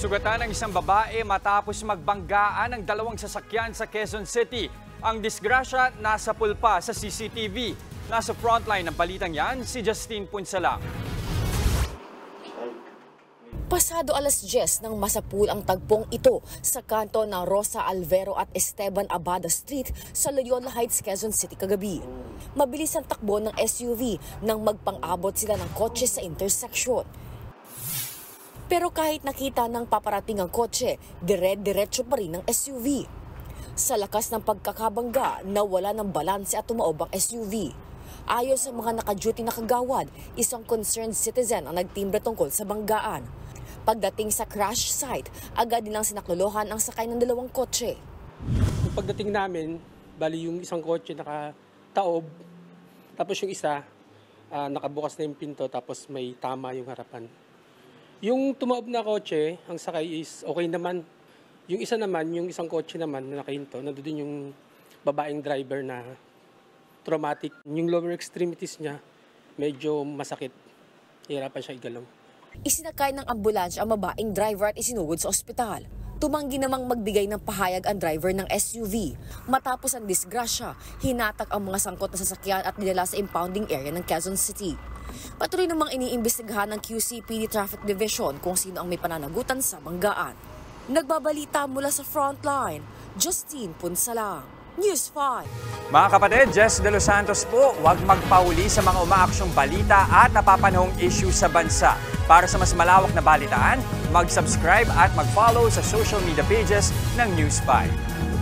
Sugatan ng isang babae matapos magbanggaan ng dalawang sasakyan sa Quezon City. Ang disgrasya nasa pulpa sa CCTV. Nasa frontline ng balitang yan, si Justine Punsalang. Pasado alas 10 nang masapul ang tagpong ito sa kanto ng Rosa Alvero at Esteban Abada Street sa Loyola Heights, Quezon City kagabi. Mabilis ang takbo ng SUV nang magpang-abot sila ng kotse sa intersection. Pero kahit nakita ng paparating ang kotse, dire-diretso pa rin ang SUV. Sa lakas ng pagkakabangga, nawala ng balanse at tumaob ang SUV. Ayon sa mga naka-duty na kagawad, isang concerned citizen ang nagtimbre tungkol sa banggaan. Pagdating sa crash site, agad nilang sinaklolohan ang sakay ng dalawang kotse. Pagdating namin, bali yung isang kotse nakataob, tapos yung isa nakabukas na yung pinto, tapos may tama yung harapan. Yung tumaob na kotse, ang sakay is okay naman. Yung isa naman, yung isang kotse naman na nakahinto, nandun yung babaeng driver na traumatic. Yung lower extremities niya, medyo masakit. Hirapan siya igalaw. Isinakay ng ambulansya ang babaeng driver at isinugod sa ospital. Tumanggi namang magbigay ng pahayag ang driver ng SUV. Matapos ang disgrasya, hinatak ang mga sangkot na sasakyan at dinala sa impounding area ng Quezon City. Patuloy namang iniimbestigahan ng QCPD Traffic Division kung sino ang may pananagutan sa banggaan. Nagbabalita mula sa frontline, Justine Punsalang, News 5. Mga kapatid, Jess De Los Santos po, huwag magpauli sa mga umaaksyong balita at napapanahong issue sa bansa. Para sa mas malawak na balitaan, mag-subscribe at mag-follow sa social media pages ng News 5.